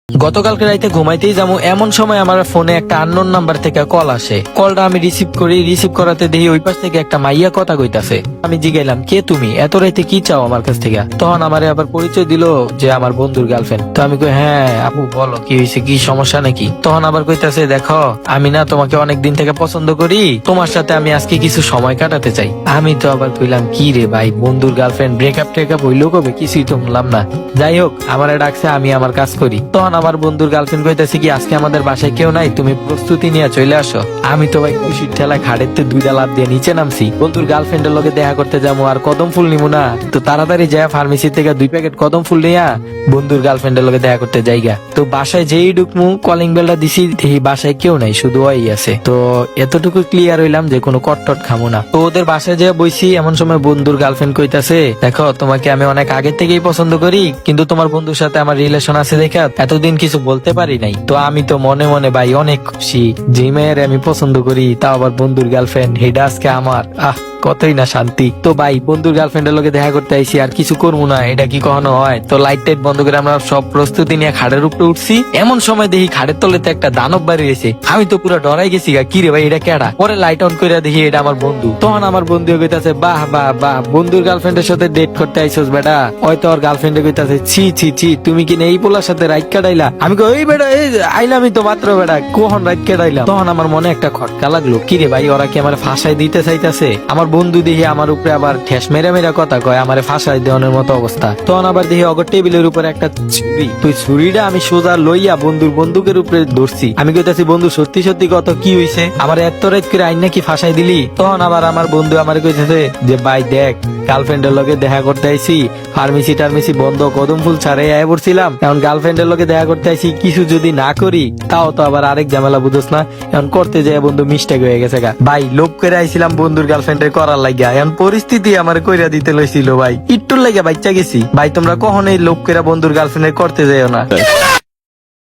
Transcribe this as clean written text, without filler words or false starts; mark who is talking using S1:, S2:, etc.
S1: গতকালকে রাইতে ঘুমাইতেই যাবো এমন সময় আমার ফোনে একটা আননোন নাম্বার থেকে কল আসে। কলটা আমি রিসিভ করি, রিসিভ করাতে দেখি ওই পাশ থেকে একটা মাইয়া কথা কইতাছে। আমি জিগাইলাম, কে তুমি, এত রাইতে কি চাও আমার কাছ থেকে? তখন আমারে আবার পরিচয় দিল যে আমার বন্ধুর গার্লফ্রেন্ড। তো আমি কই, হ্যাঁ আপু বলো কি হয়েছে, কি সমস্যা নাকি? তখন আবার কইতাছে, দেখো আমি না তোমাকে অনেক দিন থেকে পছন্দ করি, তোমার সাথে আমি আজকে কিছু সময় কাটাতে চাই। আমি তো আবার কইলাম, কি রে ভাই, বন্ধুর গার্লফ্রেন্ড, ব্রেকআপ টেকআপ হইলো কবে? কিছুই তো শুনলাম না। যাই হোক, আমারে ডাকছে, আমি আমার কাজ করি। তখন আমার বন্ধুর গার্লফ্রেন্ড কইতেছে কি, আজকে আমাদের বাসায় কেউ নাই, তুমি প্রস্তুতি নিয়ে চলে আসো। আমি তো ভাই খুশির ঠেলা ঘাড়েতে দুইটা লাফ দিয়ে নিচে নামছি। বন্ধুর গার্লফ্রেন্ডের লগে দেখা করতে যাবো আর কদম ফুল নিবো না, তো তাড়াতাড়ি যায় ফার্মেসি থেকে 2 প্যাকেট কদম ফুল নিয়া বন্ধুর গার্লফ্রেন্ডের লগে দেখা করতে যাইগা। তো বাসায় যেই ঢুকমু, কলিং বেলটা দিছি, দেখি বাসায় কেউ নাই, শুধু ওই আছে। তো এতটুকু ক্লিয়ার হইলাম যে কোনো কটটট খামো না। তো ওদের বাসায় যেয়ে বইছি, এমন সময় বন্ধুর গার্লফ্রেন্ড কইতাছে, দেখো তোমাকে আমি অনেক আগে থেকেই পছন্দ করি, কিন্তু তোমার বন্ধুর সাথে আমার রিলেশন আছে দেখা এতদিন কিছু বলতে পারি নাই। তো আমি তো মনে মনে ভাই অনেক খুশি, যে মেয়ের আমি পছন্দ করি তাও আবার বন্ধুর গার্লফ্রেন্ড, হেডা আজকে আমার কতই না শান্তি। তো ভাই বন্ধুর গার্লফ্রেন্ডের লোকে দেখা করতে আইছি, আর কিছু করবো না, এটা কি কখনো হয়? তো লাইট টাইট বন্ধ করে আমরা সব প্রস্তুতি নিয়ে খাড়ের উপরে উঠছি। এমন সময় দেখি খাড়ের তলেতে একটা দানব বাড়ি রয়েছে। আমি তো পুরো ডরাই গেছি, কি রে ভাই এটা কেডা? পরে লাইট অন করে দেখি এটা আমার বন্ধু। তখন আমার বন্ধু কইতাছে, বাহ বাহ বাহ, বন্ধুর গার্লফ্রেন্ডের সাথে ডেট করতে আইসোস বেটা? হয়তো ওর গার্লফ্রেন্ডে কইতাছে, ছি ছি ছি, তুমি কি এই পোলার সাথে রাইট কাটাইলা? আমি কই, এই বেটা এই আইলামই তো মাত্র বেটা, কখন রাইট কাটাইলাম? তখন আমার মনে একটা খটকা লাগলো, কি রে ভাই ওরা কি আমার ফাঁসাই দিতে চাইতেছে? আমার বন্ধু দেখি আমার উপরে আবার ঠেস মেরা মেরা কথা কয়, আমার ফাঁসাই দেওয়ানোর মতো অবস্থা। তখন আবার দেখি অগর টেবিলের উপরে একটা ছুরি। তুই ছুরিটা আমি সোজা লইয়া বন্ধুর বন্দুকের উপরে ধরছি। আমি কইতাছি, বন্ধু সত্যি সত্যি কত কি হইছে, আমার এত রাত করে আইন নাকি ফাঁসাই দিলি? তখন আবার আমার বন্ধু আমার কইতেছে যে, ভাই দেখ গার্লফ্রেন্ডের লগে দেখা করতে আইছি, ফার্মেসি টার্মেসি বন্ধ, কদম ফুল ছাড়াই আয় পড়ছিলাম, এখন গার্লফ্রেন্ডের লগে দেখা করতে আইছি, কিছু যদি না করি তাও তো আবার আরেক ঝামেলা, বুঝোস না? এখন করতে যায় বন্ধু মিস্টেক হয়ে গেছে গা। ভাই লোভ করে আইছিলাম বন্ধুর গার্লফ্রেন্ডের করার লাগিয়া, এখন পরিস্থিতি আমার কইরা দিতে লইছিল ভাই, একটুর লাগিয়া বাচ্চা গেছি। ভাই তোমরা কখনোই লোভ করে বন্ধুর গার্লফ্রেন্ডের করতে যাইও না।